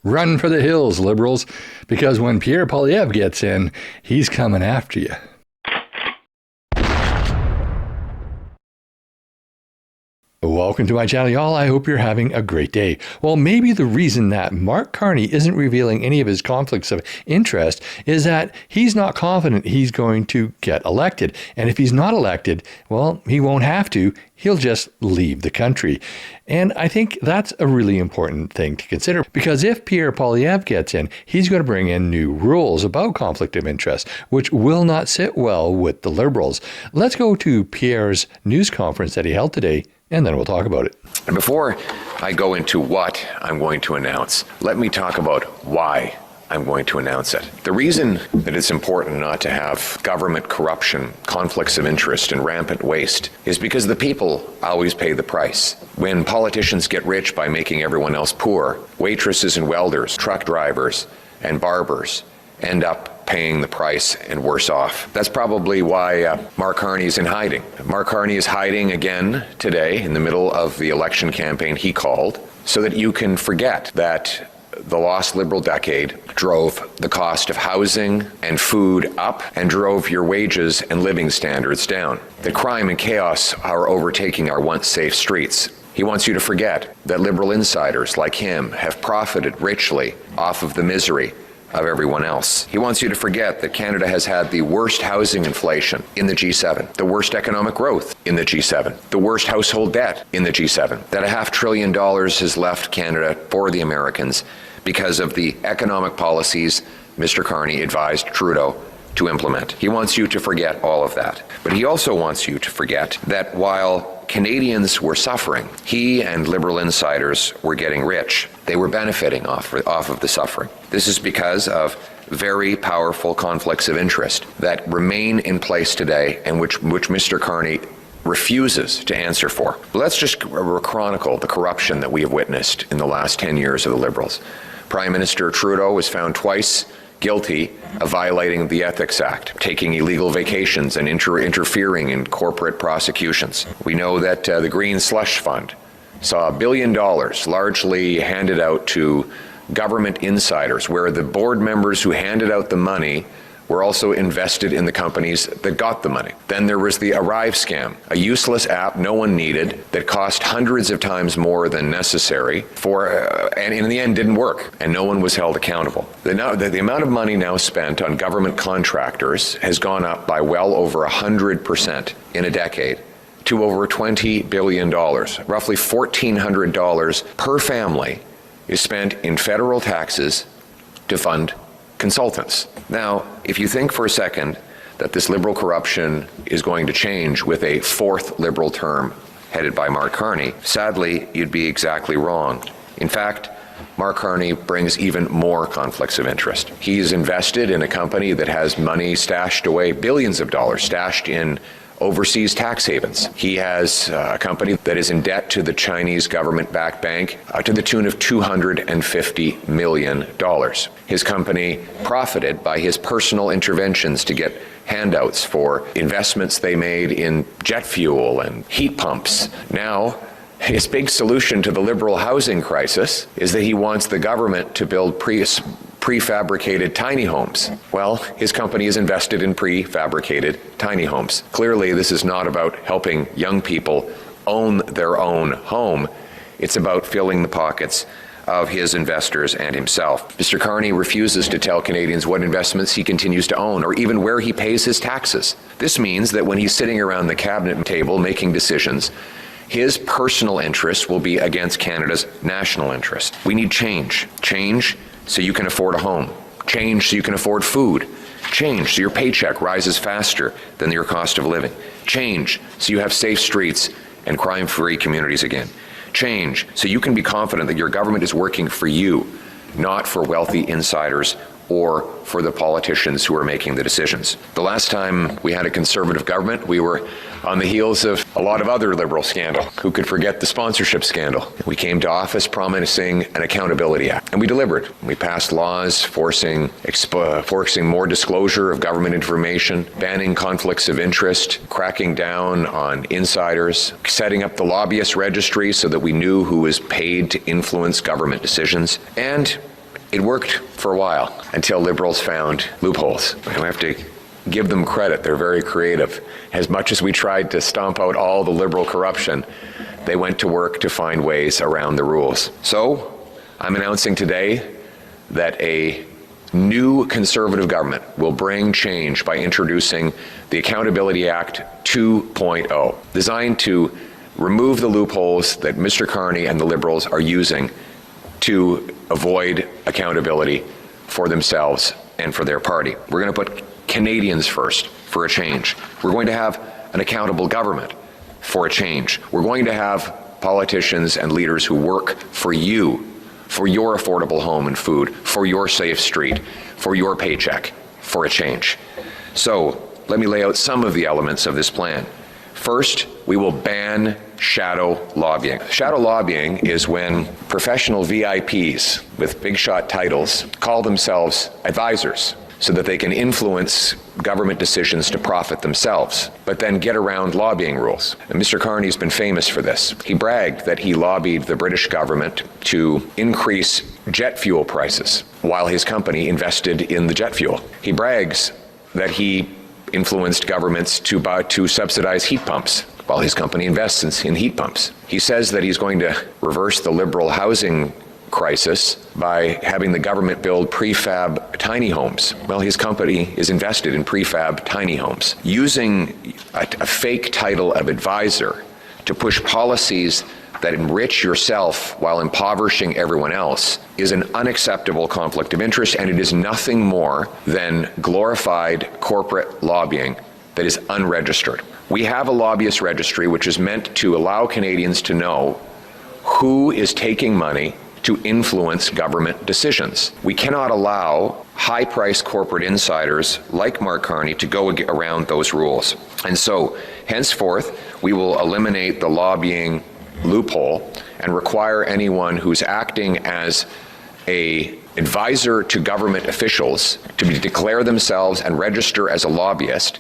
Run for the hills, Liberals, because when Pierre Poilievre gets in, he's coming after you. Welcome to my channel, y'all. I hope you're having a great day. Well, maybe the reason that Mark Carney isn't revealing any of his conflicts of interest is that he's not confident he's going to get elected. And if he's not elected, well, he won't have to. He'll just leave the country. And I think that's a really important thing to consider, because if Pierre Poilievre gets in, he's going to bring in new rules about conflict of interest, which will not sit well with the Liberals. Let's go to Pierre's news conference that he held today, and then we'll talk about it. And before I go into what I'm going to announce, let me talk about why I'm going to announce it. The reason that it's important not to have government corruption, conflicts of interest, and rampant waste is because the people always pay the price. When politicians get rich by making everyone else poor, waitresses and welders, truck drivers and barbers end up paying the price and worse off. That's probably why Mark Carney is in hiding. Mark Carney is hiding again today in the middle of the election campaign he called, so that you can forget that the lost Liberal decade drove the cost of housing and food up and drove your wages and living standards down. The crime and chaos are overtaking our once safe streets. He wants you to forget that Liberal insiders like him have profited richly off of the misery of everyone else. He wants you to forget that Canada has had the worst housing inflation in the G7, the worst economic growth in the G7, the worst household debt in the G7, that $500 billion has left Canada for the Americans because of the economic policies Mr. Carney advised Trudeau to implement. He wants you to forget all of that. But he also wants you to forget that while Canadians were suffering, he and Liberal insiders were getting rich. They were benefiting off of the suffering. This is because of very powerful conflicts of interest that remain in place today and which Mr. Carney refuses to answer for. Let's just chronicle the corruption that we have witnessed in the last 10 years of the Liberals. Prime Minister Trudeau was found twice guilty of violating the Ethics Act, taking illegal vacations and interfering in corporate prosecutions. We know that the Green Slush Fund saw $1 billion largely handed out to government insiders, where the board members who handed out the money were also invested in the companies that got the money. Then there was the Arrive scam, a useless app no one needed that cost hundreds of times more than necessary and in the end didn't work, and no one was held accountable. The amount of money now spent on government contractors has gone up by well over 100% in a decade to over $20 billion. Roughly $1,400 per family is spent in federal taxes to fund consultants. Now, if you think for a second that this Liberal corruption is going to change with a fourth Liberal term headed by Mark Carney, sadly, you'd be exactly wrong. In fact, Mark Carney brings even more conflicts of interest. He's invested in a company that has money stashed away, billions of dollars stashed in overseas tax havens. He has a company that is in debt to the Chinese government-backed bank to the tune of $250 million. His company profited by his personal interventions to get handouts for investments they made in jet fuel and heat pumps. Now, his big solution to the Liberal housing crisis is that he wants the government to build prefabricated tiny homes. Well, his company is invested in prefabricated tiny homes. Clearly, this is not about helping young people own their own home. It's about filling the pockets of his investors and himself. Mr. Carney refuses to tell Canadians what investments he continues to own or even where he pays his taxes. This means that when he's sitting around the cabinet table making decisions, his personal interests will be against Canada's national interest. We need change. Change so you can afford a home. Change so you can afford food. Change so your paycheck rises faster than your cost of living. Change so you have safe streets and crime-free communities again. Change so you can be confident that your government is working for you, not for wealthy insiders or for the politicians who are making the decisions. The last time we had a Conservative government, we were on the heels of a lot of other Liberal scandal. Who could forget the sponsorship scandal? We came to office promising an Accountability Act, and we delivered. We passed laws forcing more disclosure of government information, banning conflicts of interest, cracking down on insiders, setting up the lobbyist registry so that we knew who was paid to influence government decisions, and It worked for a while until Liberals found loopholes. And we have to give them credit. They're very creative. As much as we tried to stomp out all the Liberal corruption, they went to work to find ways around the rules. So I'm announcing today that a new Conservative government will bring change by introducing the Accountability Act 2.0, designed to remove the loopholes that Mr. Carney and the Liberals are using to avoid accountability for themselves and for their party. We're going to put Canadians first for a change. We're going to have an accountable government for a change. We're going to have politicians and leaders who work for you, for your affordable home and food, for your safe street, for your paycheck, for a change. So let me lay out some of the elements of this plan. First, we will ban shadow lobbying. Shadow lobbying is when professional VIPs with big shot titles call themselves advisors so that they can influence government decisions to profit themselves, but then get around lobbying rules. And Mr. Carney's been famous for this. He bragged that he lobbied the British government to increase jet fuel prices while his company invested in the jet fuel. He brags that he influenced governments to subsidize heat pumps while his company invests in heat pumps. He says that he's going to reverse the Liberal housing crisis by having the government build prefab tiny homes. Well, his company is invested in prefab tiny homes. Using a fake title of advisor to push policies that enrich yourself while impoverishing everyone else is an unacceptable conflict of interest, and it is nothing more than glorified corporate lobbying that is unregistered. We have a lobbyist registry which is meant to allow Canadians to know who is taking money to influence government decisions. We cannot allow high-priced corporate insiders like Mark Carney to go around those rules. And so, henceforth, we will eliminate the lobbying loophole and require anyone who's acting as an advisor to government officials to declare themselves and register as a lobbyist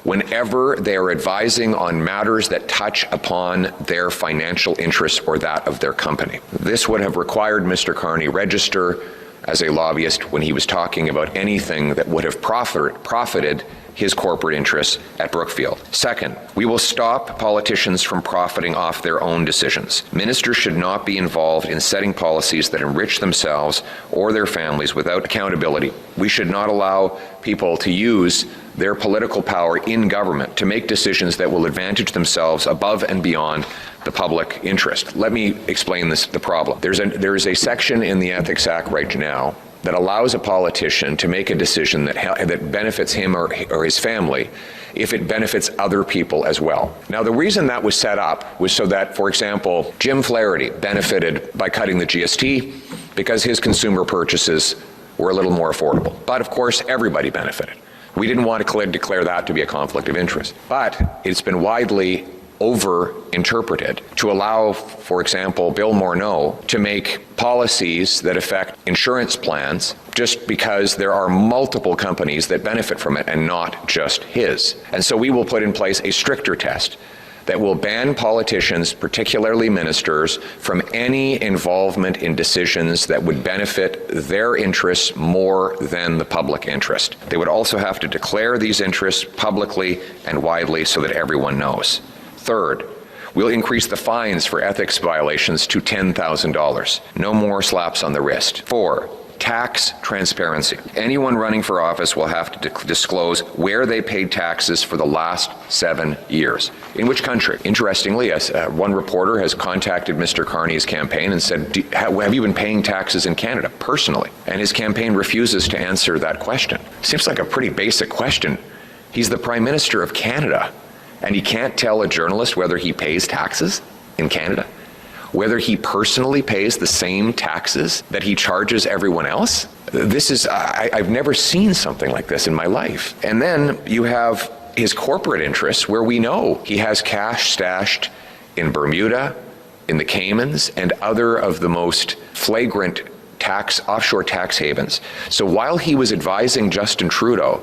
whenever they are advising on matters that touch upon their financial interests or that of their company. This would have required Mr. Carney register as a lobbyist when he was talking about anything that would have profited his corporate interests at Brookfield. Second, we will stop politicians from profiting off their own decisions. Ministers should not be involved in setting policies that enrich themselves or their families without accountability. We should not allow people to use their political power in government to make decisions that will advantage themselves above and beyond the public interest. Let me explain the problem. There is a section in the Ethics Act right now that allows a politician to make a decision that benefits him or his family if it benefits other people as well. Now, the reason that was set up was so that, for example, Jim Flaherty benefited by cutting the GST because his consumer purchases were a little more affordable. But of course, everybody benefited. We didn't want to declare that to be a conflict of interest. But it's been widely over-interpreted to allow, for example, Bill Morneau to make policies that affect insurance plans just because there are multiple companies that benefit from it and not just his. And so we will put in place a stricter test that will ban politicians, particularly ministers, from any involvement in decisions that would benefit their interests more than the public interest. They would also have to declare these interests publicly and widely so that everyone knows. Third, we'll increase the fines for ethics violations to $10,000. No more slaps on the wrist. 4, tax transparency. Anyone running for office will have to disclose where they paid taxes for the last 7 years. In which country? Interestingly, one reporter has contacted Mr. Carney's campaign and said, have you been paying taxes in Canada personally? And his campaign refuses to answer that question. Seems like a pretty basic question. He's the Prime Minister of Canada, and he can't tell a journalist whether he pays taxes in Canada, whether he personally pays the same taxes that he charges everyone else. This is, I've never seen something like this in my life. And then you have his corporate interests, where we know he has cash stashed in Bermuda, in the Caymans, and other of the most flagrant offshore tax havens. So while he was advising Justin Trudeau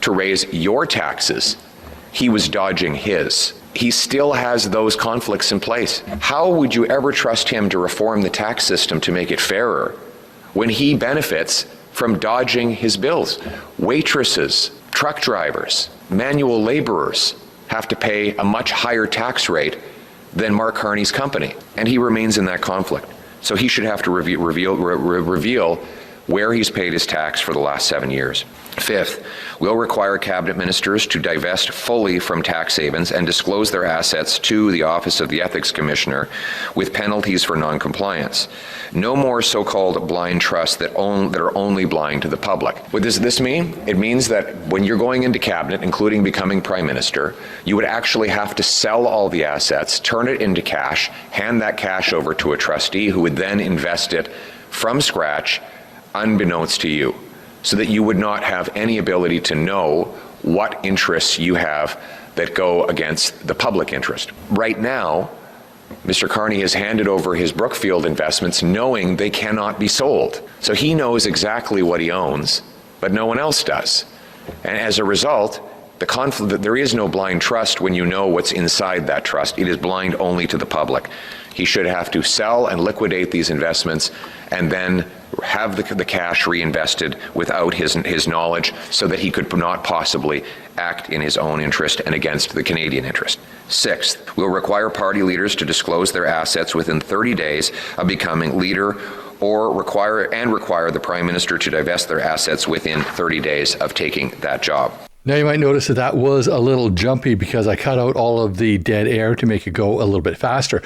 to raise your taxes, he was dodging his. He still has those conflicts in place. How would you ever trust him to reform the tax system to make it fairer when he benefits from dodging his bills. Waitresses, truck drivers, manual laborers have to pay a much higher tax rate than Mark Carney's company, and he remains in that conflict. So he should have to reveal where he's paid his tax for the last 7 years. Fifth, we'll require cabinet ministers to divest fully from tax havens and disclose their assets to the Office of the Ethics Commissioner with penalties for noncompliance. No more so-called blind trusts that are only blind to the public. What does this mean? It means that when you're going into cabinet, including becoming prime minister, you would actually have to sell all the assets, turn it into cash, hand that cash over to a trustee who would then invest it from scratch, unbeknownst to you, so that you would not have any ability to know what interests you have that go against the public interest. Right now, Mr. Carney has handed over his Brookfield investments knowing they cannot be sold. So he knows exactly what he owns, but no one else does. And as a result, there is no blind trust when you know what's inside that trust. It is blind only to the public. He should have to sell and liquidate these investments and then have the cash reinvested without his knowledge, so that he could not possibly act in his own interest and against the Canadian interest. Sixth, we'll require party leaders to disclose their assets within 30 days of becoming leader, or require the Prime Minister to divest their assets within 30 days of taking that job. Now, you might notice that was a little jumpy because I cut out all of the dead air to make it go a little bit faster.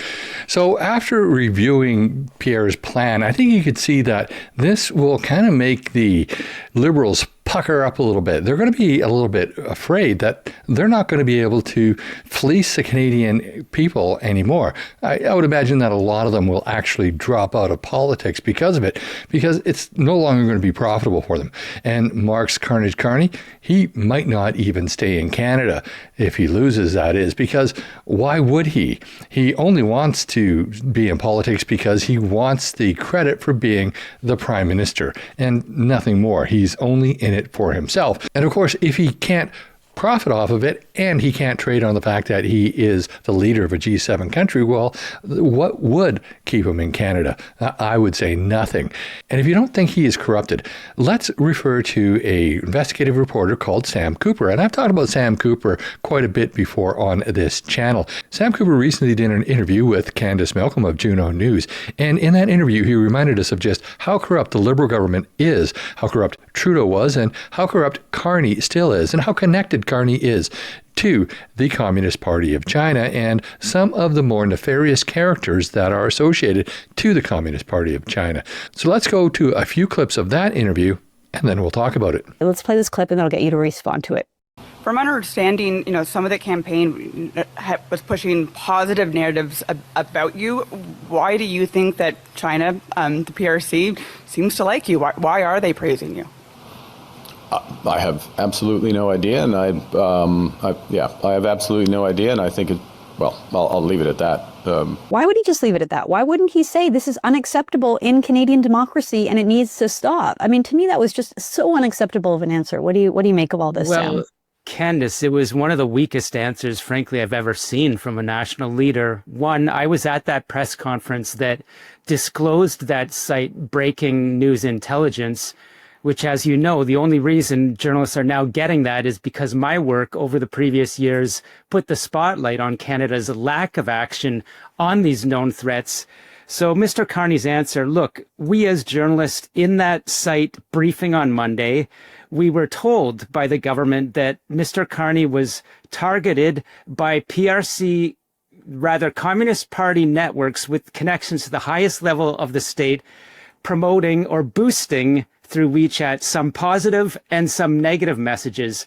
So after reviewing Pierre's plan, I think you could see that this will kind of make the Liberals pucker up a little bit. They're going to be a little bit afraid that they're not going to be able to fleece the Canadian people anymore. I would imagine that a lot of them will actually drop out of politics because of it, because it's no longer going to be profitable for them. And Mark's Carney, he might not even stay in Canada if he loses, that is, because why would he? He only wants to be in politics because he wants the credit for being the Prime Minister and nothing more. He's only in it for himself. And of course, if he can't profit off of it and he can't trade on the fact that he is the leader of a G7 country, well, what would keep him in Canada? I would say nothing. And if you don't think he is corrupted, let's refer to a investigative reporter called Sam Cooper. And I've talked about Sam Cooper quite a bit before on this channel. Sam Cooper recently did an interview with Candice Malcome of Juno News. And in that interview, he reminded us of just how corrupt the Liberal government is, how corrupt Trudeau was, and how corrupt Carney still is, and how connected Carney is to the Communist Party of China and some of the more nefarious characters that are associated to the Communist Party of China. So let's go to a few clips of that interview and then we'll talk about it. Let's play this clip and then I'll get you to respond to it. From my understanding, some of the campaign was pushing positive narratives about you. Why do you think that China, the PRC, seems to like you? Why are they praising you? I have absolutely no idea, and I have absolutely no idea, and I think I'll leave it at that. Why would he just leave it at that? Why wouldn't he say this is unacceptable in Canadian democracy and it needs to stop? I mean, to me, that was just so unacceptable of an answer. What do you make of all this, Sam? Candice, it was one of the weakest answers, frankly, I've ever seen from a national leader. One, I was at that press conference that disclosed that site Breaking News Intelligence, which, as you know, the only reason journalists are now getting that is because my work over the previous years put the spotlight on Canada's lack of action on these known threats. So Mr. Carney's answer, look, we as journalists in that site briefing on Monday, we were told by the government that Mr. Carney was targeted by PRC, rather Communist Party networks with connections to the highest level of the state, promoting or boosting through WeChat some positive and some negative messages.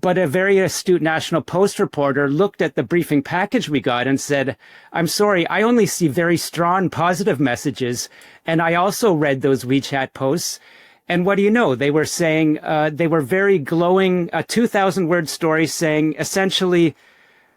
But a very astute National Post reporter looked at the briefing package we got and said, I'm sorry, I only see very strong positive messages. And I also read those WeChat posts. And what do you know? They were saying, they were very glowing, a 2,000-word story saying essentially,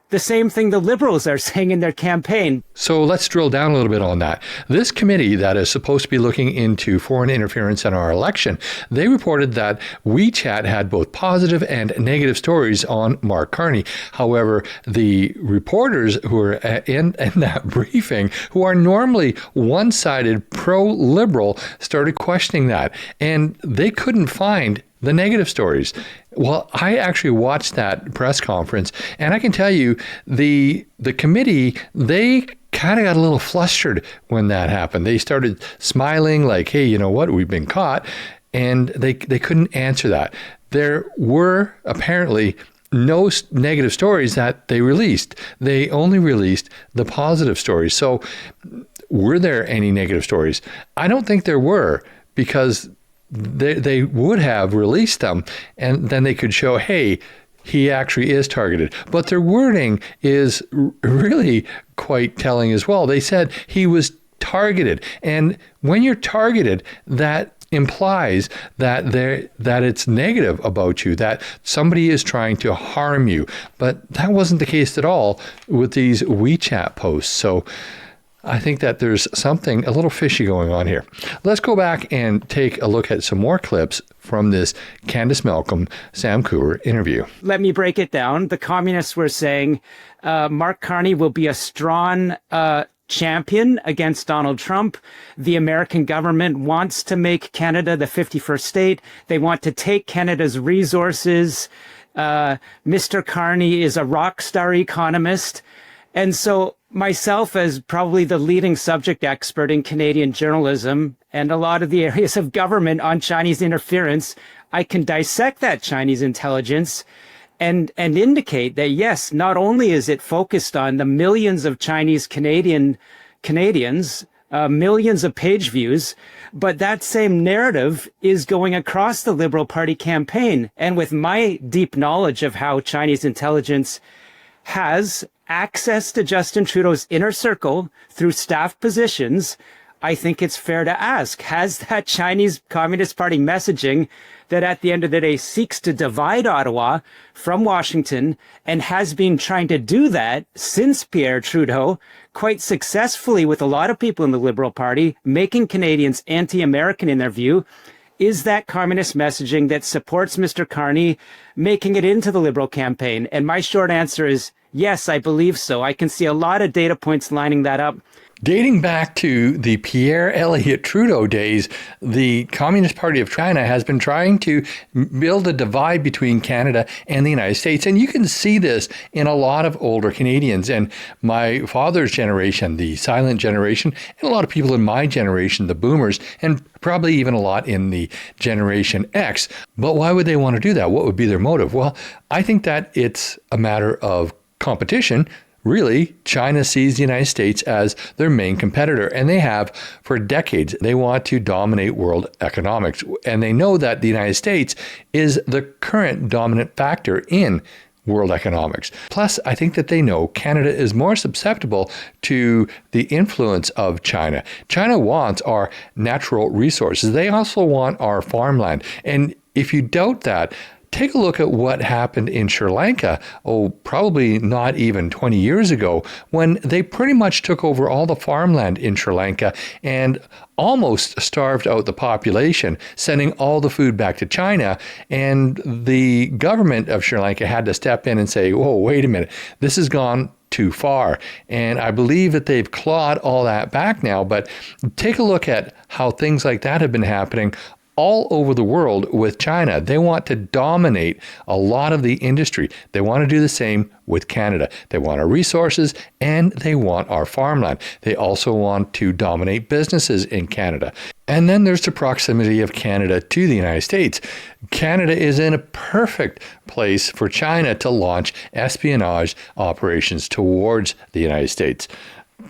the same thing the Liberals are saying in their campaign. So let's drill down a little bit on that. This committee that is supposed to be looking into foreign interference in our election, they reported that WeChat had both positive and negative stories on Mark Carney. However, the reporters who were in that briefing, who are normally one-sided pro-liberal, started questioning that. And they couldn't find the negative stories. Well, I actually watched that press conference, and I can tell you the committee, they kind of got a little flustered when that happened. They started smiling like, hey, you know what, we've been caught, and they couldn't answer that. There were apparently no negative stories that they released. They only released the positive stories. So were there any negative stories? I don't think there were, because they would have released them, and then they could show, hey, he actually is targeted. But their wording is really quite telling as well. They said he was targeted. And when you're targeted, that implies that it's negative about you, that somebody is trying to harm you. But that wasn't the case at all with these WeChat posts. So I think that there's something a little fishy going on here. Let's go back and take a look at some more clips from this Candice Malcome, Sam Cooper interview. Let me break it down. The communists were saying Mark Carney will be a strong champion against Donald Trump. The American government wants to make Canada the 51st state. They want to take Canada's resources. Mr. Carney is a rock star economist. And so myself, as probably the leading subject expert in Canadian journalism and a lot of the areas of government on Chinese interference, I can dissect that Chinese intelligence and indicate that, yes, not only is it focused on the millions of Chinese Canadians, millions of page views, but that same narrative is going across the Liberal Party campaign. And with my deep knowledge of how Chinese intelligence has access to Justin Trudeau's inner circle through staff positions, I think it's fair to ask, has that Chinese Communist Party messaging that at the end of the day seeks to divide Ottawa from Washington and has been trying to do that since Pierre Trudeau quite successfully with a lot of people in the Liberal Party, making Canadians anti-American in their view, is that communist messaging that supports Mr. Carney making it into the Liberal campaign? And my short answer is yes, I believe so. I can see a lot of data points lining that up. Dating back to the Pierre Elliot Trudeau days, the Communist Party of China has been trying to build a divide between Canada and the United States. And you can see this in a lot of older Canadians. And my father's generation, the silent generation, and a lot of people in my generation, the boomers, and probably even a lot in the Generation X. But why would they want to do that? What would be their motive? Well, I think that it's a matter of competition. Really, China sees the United States as their main competitor, and they have for decades. They want to dominate world economics, and they know that the United States is the current dominant factor in world economics. Plus, I think that they know Canada is more susceptible to the influence of China. China wants our natural resources. They also want our farmland. And if you doubt that, take a look at what happened in Sri Lanka, probably not even 20 years ago, when they pretty much took over all the farmland in Sri Lanka and almost starved out the population, sending all the food back to China. And the government of Sri Lanka had to step in and say, whoa, wait a minute, this has gone too far. And I believe that they've clawed all that back now. But take a look at how things like that have been happening all over the world with China. They want to dominate a lot of the industry. They want to do the same with Canada. They want our resources and they want our farmland. They also want to dominate businesses in Canada. And then there's the proximity of Canada to the United States. Canada is in a perfect place for China to launch espionage operations towards the United States.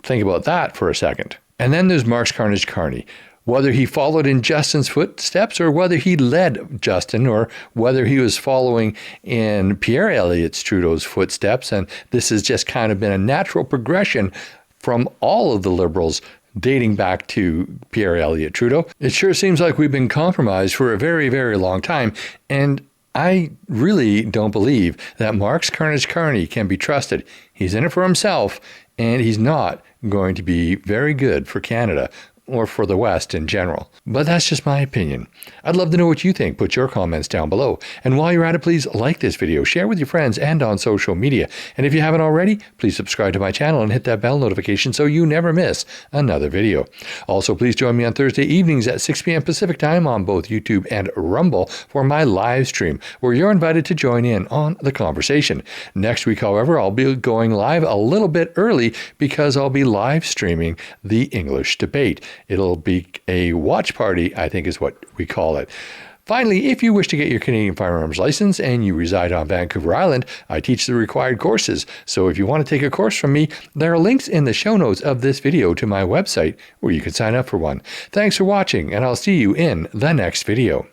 Think about that for a second. And then there's Mark Carney. Whether he followed in Justin's footsteps or whether he led Justin or whether he was following in Pierre Elliott Trudeau's footsteps. And this has just kind of been a natural progression from all of the Liberals dating back to Pierre Elliott Trudeau. It sure seems like we've been compromised for a very, very long time. And I really don't believe that Mark Carney can be trusted. He's in it for himself, and he's not going to be very good for Canada or for the West in general. But that's just my opinion. I'd love to know what you think. Put your comments down below. And while you're at it, please like this video, share with your friends and on social media. And if you haven't already, please subscribe to my channel and hit that bell notification so you never miss another video. Also, please join me on Thursday evenings at 6 p.m. Pacific time on both YouTube and Rumble for my live stream, where you're invited to join in on the conversation. Next week, however, I'll be going live a little bit early because I'll be live streaming the English debate. It'll be a watch party, I think is what we call it. Finally, if you wish to get your Canadian firearms license and you reside on Vancouver Island, I teach the required courses. So if you want to take a course from me, there are links in the show notes of this video to my website where you can sign up for one. Thanks for watching, and I'll see you in the next video.